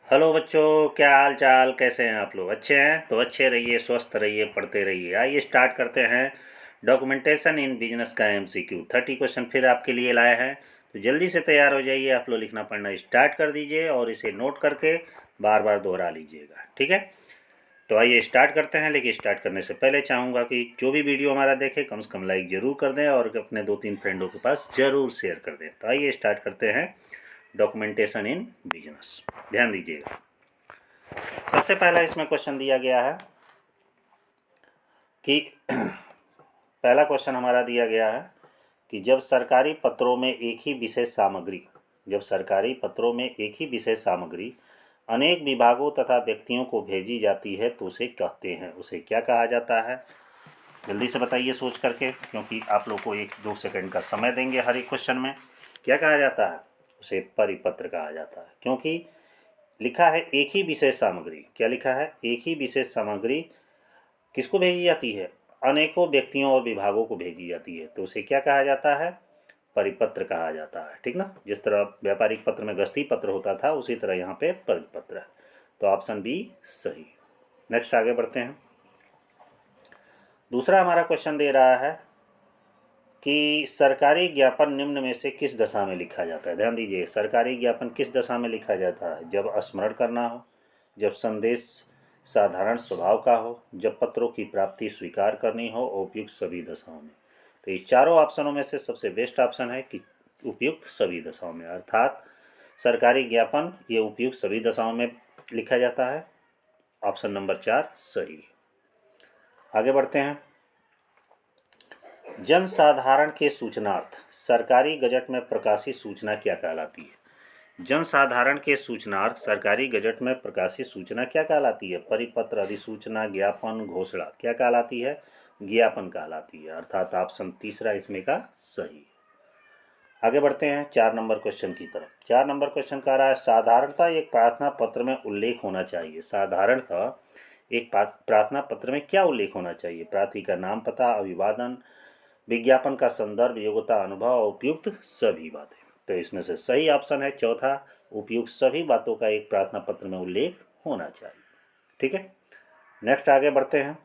Hello बच्चों, क्या हाल चाल, कैसे हैं आप लोग? अच्छे हैं तो अच्छे रहिए, स्वस्थ रहिए, पढ़ते रहिए। आइए स्टार्ट करते हैं डॉक्यूमेंटेशन इन बिजनेस का एमसीक्यू 30 क्वेश्चन फिर आपके लिए लाए हैं। तो जल्दी से तैयार हो जाइए, आप लोग लिखना पढ़ना स्टार्ट कर दीजिए और इसे नोट करके बार बार दोहरा लीजिएगा, ठीक है? तो आइए स्टार्ट करते हैं, लेकिन स्टार्ट करने से पहले चाहूँगा कि जो भी वीडियो हमारा देखे कम से कम लाइक ज़रूर कर दें और अपने 2-3 फ्रेंडों के पास ज़रूर शेयर कर दें। तो आइए स्टार्ट करते हैं डॉक्यूमेंटेशन इन बिजनेस। ध्यान दीजिएगा, सबसे पहला इसमें क्वेश्चन दिया गया है कि पहला क्वेश्चन हमारा दिया गया है कि जब सरकारी पत्रों में एक ही विशेष सामग्री अनेक विभागों तथा व्यक्तियों को भेजी जाती है तो उसे कहते हैं, उसे क्या कहा जाता है? जल्दी से बताइए सोच करके, क्योंकि आप लोग को 1-2 सेकंड का समय देंगे हर एक क्वेश्चन में। क्या कहा जाता है? उसे परिपत्र कहा जाता है, क्योंकि लिखा है एक ही विशेष सामग्री। क्या लिखा है? एक ही विशेष सामग्री किसको भेजी जाती है? अनेकों व्यक्तियों और विभागों को भेजी जाती है, तो उसे क्या कहा जाता है? परिपत्र कहा जाता है, ठीक ना? जिस तरह व्यापारिक पत्र में गस्ती पत्र होता था, उसी तरह यहाँ पे परिपत्र है। तो ऑप्शन बी सही। नेक्स्ट आगे बढ़ते हैं। दूसरा हमारा क्वेश्चन दे रहा है कि सरकारी ज्ञापन निम्न में से किस दशा में लिखा जाता है? ध्यान दीजिए, सरकारी ज्ञापन किस दशा में लिखा जाता है? जब स्मरण करना हो, जब संदेश साधारण स्वभाव का हो, जब पत्रों की प्राप्ति स्वीकार करनी हो, और उपयुक्त सभी दशाओं में। तो इस चारों ऑप्शनों में से सबसे बेस्ट ऑप्शन है कि उपयुक्त सभी दशाओं में, अर्थात सरकारी ज्ञापन ये उपयुक्त सभी दशाओं में लिखा जाता है। ऑप्शन नंबर 4 सही। आगे बढ़ते हैं। जनसाधारण के सूचनार्थ सरकारी गजट में प्रकाशित सूचना क्या कहलाती है? जनसाधारण के सूचनार्थ सरकारी गजट में प्रकाशित सूचना क्या कहलाती है? परिपत्र, अधिसूचना, ज्ञापन, घोषणा क्या कहलाती है? ज्ञापन कहलाती है, अर्थात ऑप्शन तीसरा इसमें का सही। आगे बढ़ते हैं 4 नंबर क्वेश्चन की तरफ। 4 नंबर क्वेश्चन कह रहा है साधारणतः एक प्रार्थना पत्र में उल्लेख होना चाहिए। साधारणतः एक प्रार्थना पत्र में क्या उल्लेख होना चाहिए? प्रार्थी का नाम, पता, अभिवादन, विज्ञापन का संदर्भ, योग्यता, अनुभव और उपयुक्त सभी बातें। तो इसमें से सही ऑप्शन है चौथा, उपयुक्त सभी बातों का एक प्रार्थना पत्र में उल्लेख होना चाहिए, ठीक है? नेक्स्ट आगे बढ़ते हैं।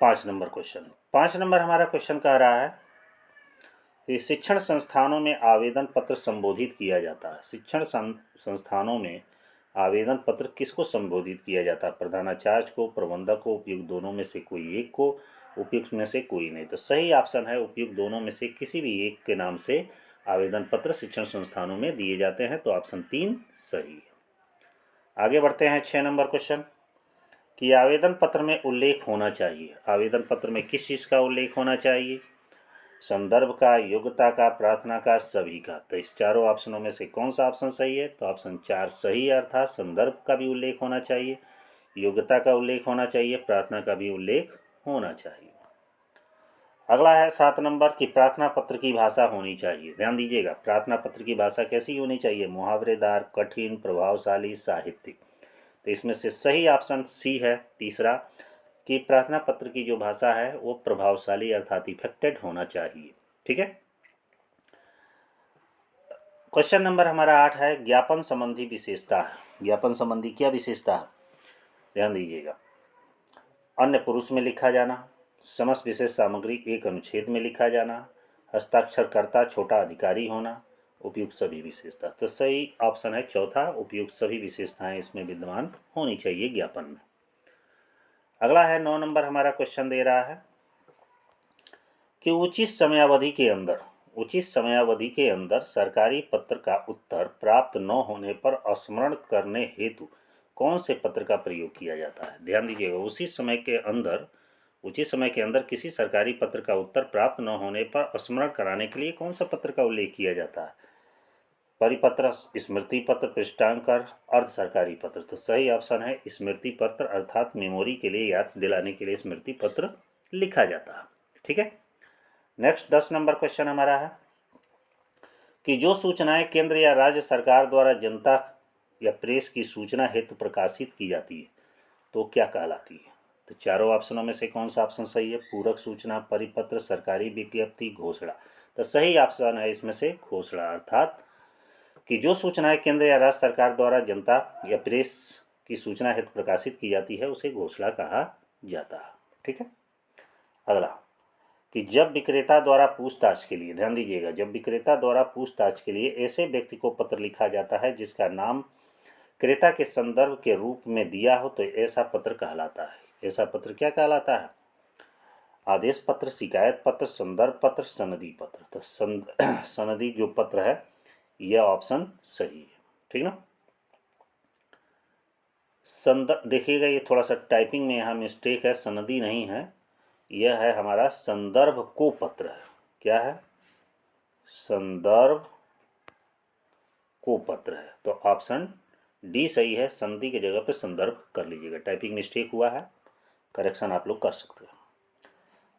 5 नंबर क्वेश्चन। 5 नंबर हमारा क्वेश्चन कह रहा है कि शिक्षण संस्थानों में आवेदन पत्र संबोधित किया जाता है। शिक्षण संस्थानों में आवेदन पत्र किसको संबोधित किया जाता है? प्रधानाचार्य को, प्रबंधक को, उपयुक्त दोनों में से कोई एक को, उपयुक्त में से कोई नहीं। तो सही ऑप्शन है उपयुक्त दोनों में से किसी भी एक के नाम से आवेदन पत्र शिक्षण संस्थानों में दिए जाते हैं। तो ऑप्शन 3 सही है। आगे बढ़ते हैं 6 नंबर क्वेश्चन कि आवेदन पत्र में उल्लेख होना चाहिए। आवेदन पत्र में किस चीज़ का उल्लेख होना चाहिए? संदर्भ का, योग्यता का, प्रार्थना का, सभी का। तो इस चारों ऑप्शनों में से कौन सा ऑप्शन सही है? तो ऑप्शन 4 सही है, अर्थात संदर्भ का भी उल्लेख होना चाहिए, योग्यता का उल्लेख होना चाहिए, प्रार्थना का भी उल्लेख होना चाहिए। अगला है 7 नंबर की प्रार्थना पत्र की भाषा होनी चाहिए। ध्यान दीजिएगा, प्रार्थना पत्र की भाषा कैसी होनी चाहिए? मुहावरेदार, कठिन, प्रभावशाली, साहित्यिक। तो इसमें से सही ऑप्शन सी है तीसरा, कि प्रार्थना पत्र की जो भाषा है वो प्रभावशाली अर्थात इफेक्टेड होना चाहिए, ठीक है? क्वेश्चन नंबर हमारा 8 है ज्ञापन संबंधी विशेषता। ज्ञापन संबंधी क्या विशेषता है? ध्यान दीजिएगा, अन्य पुरुष में लिखा जाना, समस्त विशेष सामग्री एक अनुच्छेद में लिखा जाना, हस्ताक्षरकर्ता छोटा अधिकारी होना, उपयुक्त सभी विशेषता। तो सही ऑप्शन है चौथा, उपयुक्त सभी विशेषताएं इसमें विद्यमान होनी चाहिए ज्ञापन में। अगला है 9 नंबर हमारा क्वेश्चन दे रहा है कि उचित समयावधि के अंदर सरकारी पत्र का उत्तर प्राप्त न होने पर स्मरण करने हेतु कौन से पत्र का प्रयोग किया जाता है? ध्यान दीजिएगा, उचित समय के अंदर किसी सरकारी पत्र का उत्तर प्राप्त न होने पर स्मरण कराने के लिए कौन सा पत्र का उल्लेख किया जाता है? परिपत्र, स्मृति पत्र, पृष्ठांकर, अर्ध सरकारी पत्र। तो सही ऑप्शन है स्मृति पत्र, अर्थात मेमोरी के लिए, याद दिलाने के लिए स्मृति पत्र लिखा जाता है, ठीक है? नेक्स्ट 10 नंबर क्वेश्चन हमारा है कि जो सूचनाएं केंद्र या राज्य सरकार द्वारा जनता या प्रेस की सूचना हेतु प्रकाशित की जाती है तो क्या कहलाती है? तो चारों ऑप्शनों में से कौन सा ऑप्शन सही है? पूरक सूचना, परिपत्र, सरकारी विज्ञप्ति, घोषणा। तो सही ऑप्शन है इसमें से घोषणा, अर्थात कि जो सूचनाएं केंद्र या राज्य सरकार द्वारा जनता या प्रेस की सूचना हेतु प्रकाशित की जाती है उसे घोषणा कहा जाता है। ठीक है। अगला कि जब विक्रेता द्वारा पूछताछ के लिए, ध्यान दीजिएगा, जब विक्रेता द्वारा पूछताछ के लिए ऐसे व्यक्ति को पत्र लिखा जाता है जिसका नाम क्रेता के संदर्भ के रूप में दिया हो तो ऐसा पत्र कहलाता है। ऐसा पत्र क्या कहलाता है? आदेश पत्र, शिकायत पत्र, संदर्भ पत्र, सनदी पत्र। तो सनदी जो पत्र है यह ऑप्शन सही है। ठीक ना। देखिएगा ये थोड़ा सा टाइपिंग में यहाँ मिस्टेक है, सनदी नहीं है, यह है हमारा संदर्भ को पत्र है। क्या है? संदर्भ को पत्र है। तो ऑप्शन डी सही है, संधि की जगह पे संदर्भ कर लीजिएगा। टाइपिंग मिस्टेक हुआ है, करेक्शन आप लोग कर सकते हैं।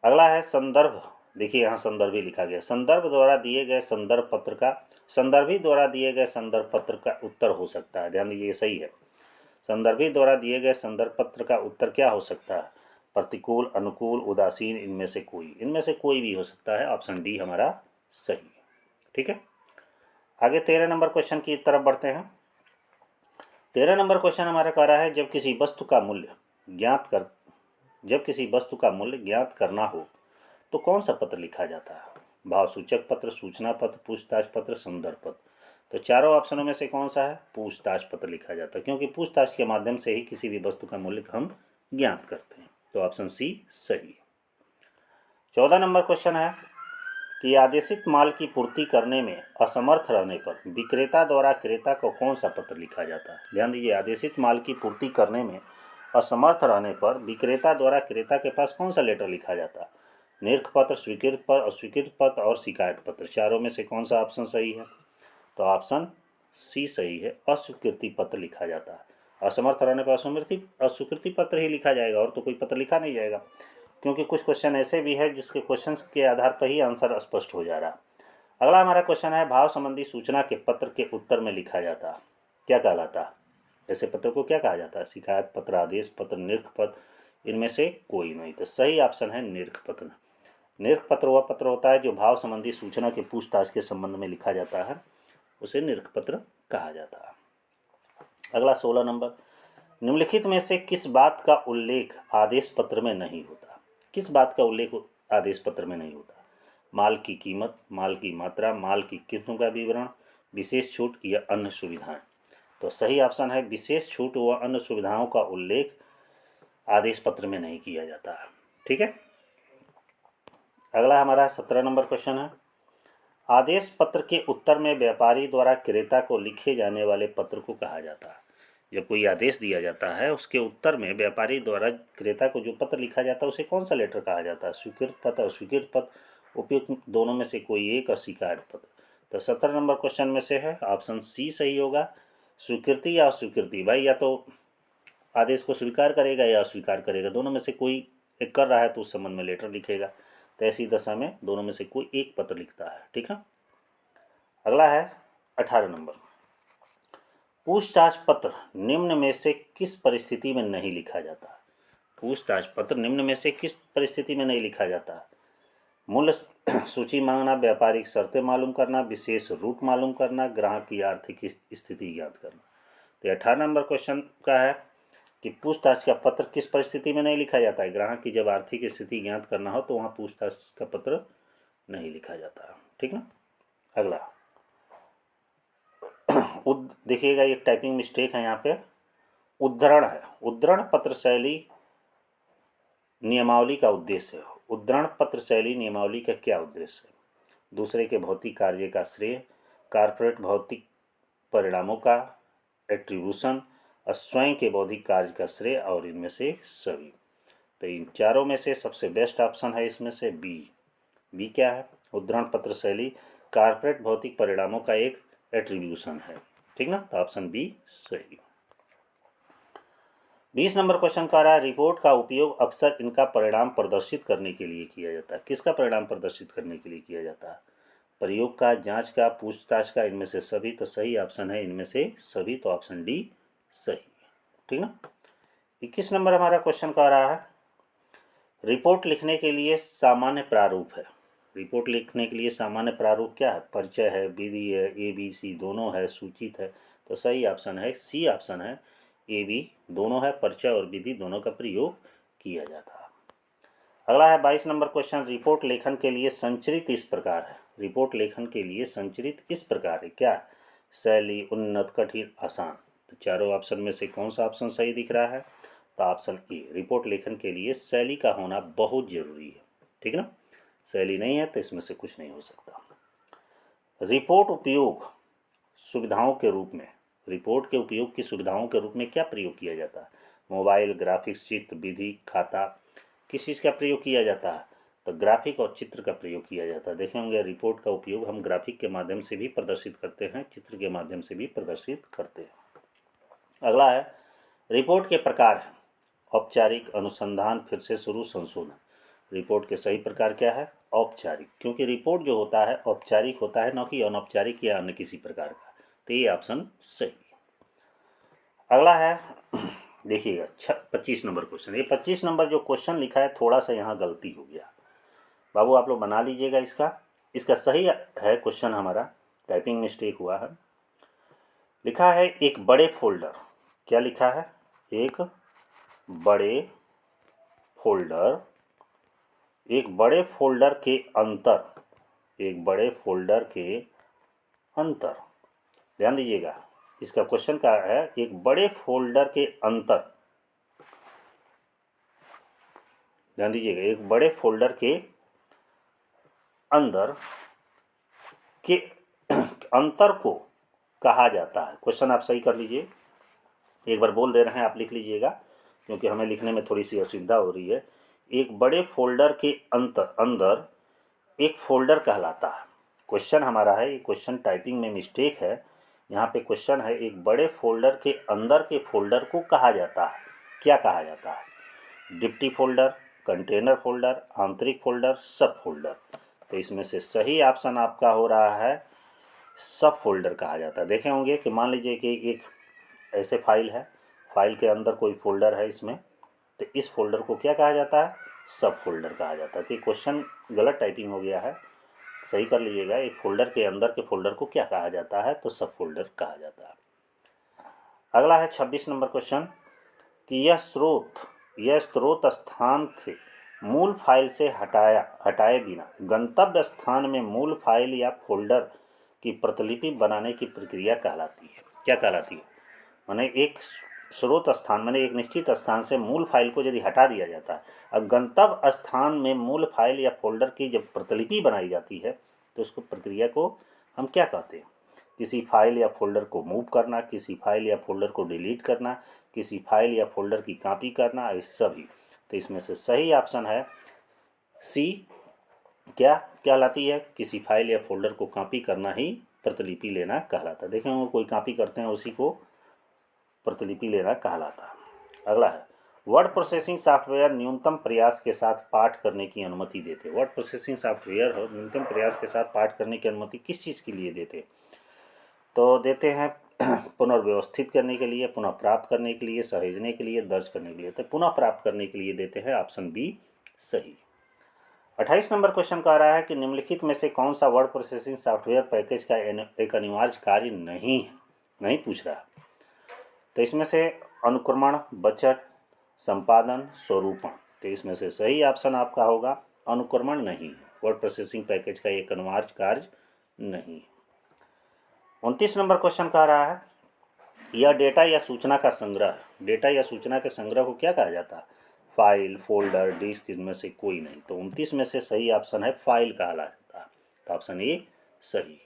अगला है संदर्भ। देखिए यहाँ संदर्भ ही लिखा गया। संदर्भ द्वारा दिए गए संदर्भ पत्र का, संदर्भी द्वारा दिए गए संदर्भ पत्र का उत्तर हो सकता है। ध्यान दीजिए सही है। संदर्भी द्वारा दिए गए संदर्भ पत्र का उत्तर क्या हो सकता है? प्रतिकूल, अनुकूल, उदासीन, इनमें से कोई। इनमें से कोई भी हो सकता है। ऑप्शन डी हमारा सही है। ठीक है। आगे 13 नंबर क्वेश्चन की तरफ बढ़ते हैं। 13 नंबर क्वेश्चन हमारा कह रहा है जब किसी वस्तु का मूल्य ज्ञात करना हो तो कौन सा पत्र लिखा जाता है? भाव सूचक पत्र, सूचना पत्र, पूछताछ पत्र, संदर्भ पत्र। तो चारों ऑप्शनों में से कौन सा है? पूछताछ पत्र लिखा जाता है, क्योंकि पूछताछ के माध्यम से ही किसी भी वस्तु का मूल्य हम ज्ञात करते हैं। तो ऑप्शन सी सही है। 14 नंबर क्वेश्चन है कि आदेशित माल की पूर्ति करने में असमर्थ रहने पर विक्रेता द्वारा क्रेता को कौन सा पत्र लिखा जाता है? ध्यान दीजिए, आदेशित माल की पूर्ति करने में असमर्थ रहने पर विक्रेता द्वारा क्रेता के पास कौन सा लेटर लिखा जाता है? निरख पत्र, स्वीकृत पत्र, अस्वीकृत पत्र और शिकायत पत्र। चारों में से कौन सा ऑप्शन सही है? तो ऑप्शन सी सही है, अस्वीकृति पत्र लिखा जाता है। असमर्थ रहने पर अस्वीकृति पत्र ही लिखा जाएगा, और तो कोई पत्र लिखा नहीं जाएगा, क्योंकि कुछ क्वेश्चन ऐसे भी है जिसके क्वेश्चन के आधार पर ही आंसर स्पष्ट हो जा रहा। अगला हमारा क्वेश्चन है भाव संबंधी सूचना के पत्र के उत्तर में लिखा जाता क्या कहलाता है? ऐसे पत्र को क्या कहा जाता है? शिकायत पत्र, आदेश पत्र, निरख पत्र, इनमें से कोई नहीं। तो सही ऑप्शन है निरख पत्र। निरख पत्र वह पत्र होता है जो भाव संबंधी सूचना के पूछताछ के संबंध में लिखा जाता है, उसे निरख पत्र कहा जाता है। अगला 16 नंबर, निम्नलिखित में से किस बात का उल्लेख आदेश पत्र में नहीं होता? किस बात का उल्लेख आदेश पत्र में नहीं होता? माल की कीमत, माल की मात्रा, माल की किस्मों का विवरण, विशेष छूट या अन्य सुविधाएं। तो सही ऑप्शन है विशेष छूट व अन्य सुविधाओं का उल्लेख आदेश पत्र में नहीं किया जाता है। ठीक है। अगला हमारा 17 नंबर क्वेश्चन है आदेश पत्र के उत्तर में व्यापारी द्वारा क्रेता को लिखे जाने वाले पत्र को कहा जाता है। जब कोई आदेश दिया जाता है उसके उत्तर में व्यापारी द्वारा क्रेता को जो पत्र लिखा जाता है उसे कौन सा लेटर कहा जाता है? स्वीकृत पत्र, अस्वीकृत पत्र, उपयुक्त दोनों में से कोई एक, और शिकायत पत्र। तो 17 नंबर क्वेश्चन में से है ऑप्शन सी सही होगा, स्वीकृति या अस्वीकृति। भाई या तो आदेश को स्वीकार करेगा या अस्वीकार करेगा, दोनों में से कोई एक कर रहा है तो उस संबंध में लेटर लिखेगा। तो ऐसी दशा में दोनों में से कोई एक पत्र लिखता है। ठीक है। अगला है 18 नंबर, पूछताछ पत्र निम्न में से किस परिस्थिति में नहीं लिखा जाता? पूछताछ पत्र निम्न में से किस परिस्थिति में नहीं लिखा जाता? मूल्य सूची मांगना, व्यापारिक शर्तें मालूम करना, विशेष रूट मालूम करना, ग्राहक की आर्थिक स्थिति ज्ञात करना। तो 18 नंबर क्वेश्चन का है कि पूछताछ का पत्र किस परिस्थिति में नहीं लिखा जाता है? ग्राहक की जब आर्थिक स्थिति ज्ञात करना हो तो वहाँ पूछताछ का पत्र नहीं लिखा जाता। ठीक ना। अगला देखिएगा ये टाइपिंग मिस्टेक है यहाँ पे, उद्धरण है। उद्धरण पत्र शैली नियमावली का उद्देश्य है। उद्धरण पत्र शैली नियमावली का क्या उद्देश्य है? दूसरे के भौतिक कार्य का श्रेय, कारपोरेट भौतिक परिणामों का एट्रीब्यूशन, और स्वयं के बौद्धिक कार्य का श्रेय, और इनमें से सभी। तो इन चारों में से सबसे बेस्ट ऑप्शन है इसमें से बी क्या है? उद्धरण पत्र शैली कारपोरेट भौतिक परिणामों का एक एट्रीब्यूशन है। ठीक ना। तो ऑप्शन बी सही। 20 नंबर क्वेश्चन का रहा है रिपोर्ट का उपयोग अक्सर इनका परिणाम प्रदर्शित करने के लिए किया जाता है। किसका परिणाम प्रदर्शित करने के लिए किया जाता है? प्रयोग का, जांच का, पूछताछ का, इनमें से सभी। तो सही ऑप्शन है इनमें से सभी। तो ऑप्शन डी सही है। ठीक ना। 21 नंबर हमारा क्वेश्चन का रहा है रिपोर्ट लिखने के लिए सामान्य प्रारूप है। रिपोर्ट लिखने के लिए सामान्य प्रारूप क्या है? परिचय है, विधि है, ABC दोनों है, सूचित है। तो सही ऑप्शन है सी ऑप्शन है, AB दोनों है, परिचय और विधि दोनों का प्रयोग किया जाता है। अगला है 22 नंबर क्वेश्चन, रिपोर्ट लेखन के लिए संचरित इस प्रकार है। रिपोर्ट लेखन के लिए संचरित इस प्रकार है, क्या? शैली, उन्नत, कठिन, आसान। तो चारों ऑप्शन में से कौन सा ऑप्शन सही दिख रहा है? तो ऑप्शन ए, रिपोर्ट लेखन के लिए शैली का होना बहुत जरूरी है। ठीक है ना, शैली नहीं है तो इसमें से कुछ नहीं हो सकता। रिपोर्ट उपयोग सुविधाओं के रूप में, रिपोर्ट के उपयोग की सुविधाओं के रूप में क्या प्रयोग किया जाता है? मोबाइल, ग्राफिक्स, चित्र, विधि, खाता, किस चीज़ का प्रयोग किया जाता है? तो ग्राफिक और चित्र का प्रयोग किया जाता है। देखे होंगे रिपोर्ट का उपयोग हम ग्राफिक के माध्यम से भी प्रदर्शित करते हैं, चित्र के माध्यम से भी प्रदर्शित करते हैं। अगला है रिपोर्ट के प्रकार है, औपचारिक, अनुसंधान, फिर से शुरू, संशोधन। रिपोर्ट के सही प्रकार क्या है? औपचारिक, क्योंकि रिपोर्ट जो होता है औपचारिक होता है, न कि अनौपचारिक या अन्य किसी प्रकार का। तो ये ऑप्शन सही। अगला है देखिएगा 25 नंबर क्वेश्चन। ये 25 नंबर जो क्वेश्चन लिखा है थोड़ा सा यहाँ गलती हो गया, बाबू आप लोग बना लीजिएगा। इसका सही है क्वेश्चन हमारा, टाइपिंग मिस्टेक हुआ है। लिखा है एक बड़े फोल्डर, क्या लिखा है? एक बड़े फोल्डर, एक बड़े फोल्डर के अंतर, एक बड़े फोल्डर के अंतर, ध्यान दीजिएगा इसका क्वेश्चन का है एक बड़े फोल्डर के अंतर, ध्यान दीजिएगा एक बड़े फोल्डर के अंदर के अंतर को कहा जाता है। क्वेश्चन आप सही कर लीजिए, एक बार बोल दे रहे हैं, आप लिख लीजिएगा क्योंकि हमें लिखने में थोड़ी सी असुविधा हो रही है। एक बड़े फोल्डर के अंदर एक फोल्डर कहलाता है। क्वेश्चन हमारा है, ये क्वेश्चन टाइपिंग में मिस्टेक है। यहाँ पे क्वेश्चन है एक बड़े फोल्डर के अंदर के फोल्डर को कहा जाता है, क्या कहा जाता है? डिप्टी फोल्डर, कंटेनर फोल्डर, आंतरिक फोल्डर, सब फोल्डर। तो इसमें से सही ऑप्शन आपका हो रहा है सब फोल्डर कहा जाता है। देखे होंगे कि मान लीजिए कि एक ऐसे फाइल है, फाइल के अंदर कोई फोल्डर है इसमें, तो इस फोल्डर को क्या कहा जाता है? सब फोल्डर कहा जाता है। तो ये क्वेश्चन गलत टाइपिंग हो गया है, सही कर लीजिएगा। एक फोल्डर के अंदर के फोल्डर को क्या कहा जाता है? तो सब फोल्डर कहा जाता है। अगला है 26 नंबर क्वेश्चन कि यह स्रोत स्थान से मूल फाइल से हटाए बिना गंतव्य स्थान में मूल फाइल या फोल्डर की प्रतिलिपि बनाने की प्रक्रिया कहलाती है, क्या कहलाती है? माने एक स्रोत स्थान, माने एक निश्चित स्थान से मूल फाइल को यदि हटा दिया जाता है, अब गंतव्य स्थान में मूल फाइल या फोल्डर की जब प्रतिलिपि बनाई जाती है तो उसको प्रक्रिया को हम क्या कहते हैं? किसी फाइल या फोल्डर को मूव करना, किसी फाइल या फोल्डर को डिलीट करना, किसी फाइल या फोल्डर की कॉपी करना, ये सभी। तो इसमें से सही ऑप्शन है सी, क्या कहलाती है? किसी फाइल या फोल्डर को कॉपी करना ही प्रतिलिपि लेना कहलाता है। देखें वो कोई कॉपी करते हैं उसी को प्रतिलिपि लेना कहलाता है। अगला है वर्ड प्रोसेसिंग सॉफ्टवेयर न्यूनतम प्रयास के साथ पाठ करने की अनुमति देते। वर्ड प्रोसेसिंग सॉफ्टवेयर हो न्यूनतम प्रयास के साथ पाठ करने की अनुमति किस चीज़ के लिए देते? तो देते हैं पुनर्व्यवस्थित करने के लिए, पुनः प्राप्त करने के लिए, सहेजने के लिए, दर्ज करने के लिए। तो पुनः प्राप्त करने के लिए देते हैं, ऑप्शन बी सही। 28 नंबर क्वेश्चन कह रहा है कि निम्नलिखित में से कौन सा वर्ड प्रोसेसिंग सॉफ्टवेयर पैकेज का एक अनिवार्य कार्य नहीं पूछ रहा। तो इसमें से अनुक्रमण, बचत, संपादन, स्वरूपण। तो इसमें से सही ऑप्शन आपका होगा अनुक्रमण नहीं, वर्ड प्रोसेसिंग पैकेज का एक अनिवार्य कार्य नहीं। 29 नंबर क्वेश्चन कह रहा है यह डेटा या सूचना का संग्रह, डेटा या सूचना के संग्रह को क्या कहा जाता है? फाइल, फोल्डर, डिस्क, इनमें से कोई नहीं। तो 29 में से सही ऑप्शन है फाइल कहा जाता है। तो ऑप्शन ए सही।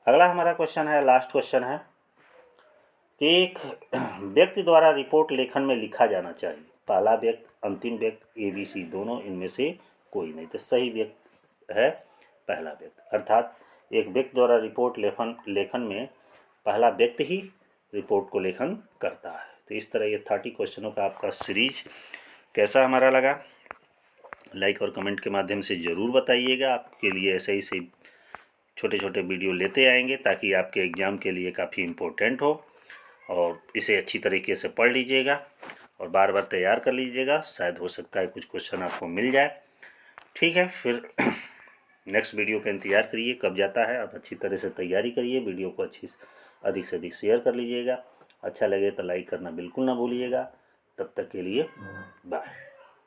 अगला हमारा क्वेश्चन है, लास्ट क्वेश्चन है कि एक व्यक्ति द्वारा रिपोर्ट लेखन में लिखा जाना चाहिए, पहला व्यक्ति, अंतिम व्यक्ति, ABC दोनों, इनमें से कोई नहीं। तो सही व्यक्ति है पहला व्यक्ति, अर्थात एक व्यक्ति द्वारा रिपोर्ट लेखन में पहला व्यक्ति ही रिपोर्ट को लेखन करता है। तो इस तरह ये 30 क्वेश्चनों का आपका सीरीज कैसा हमारा लगा, लाइक और कमेंट के माध्यम से ज़रूर बताइएगा। आपके लिए ऐसे ही से छोटे छोटे वीडियो लेते आएंगे ताकि आपके एग्ज़ाम के लिए काफ़ी इम्पोर्टेंट हो, और इसे अच्छी तरीके से पढ़ लीजिएगा और बार बार तैयार कर लीजिएगा, शायद हो सकता है कुछ क्वेश्चन आपको मिल जाए। ठीक है, फिर नेक्स्ट वीडियो का इंतज़ार करिए कब जाता है। आप अच्छी तरह से तैयारी करिए, वीडियो को अधिक से अधिक शेयर कर लीजिएगा। अच्छा लगे तो लाइक करना बिल्कुल ना भूलिएगा। तब तक के लिए बाय।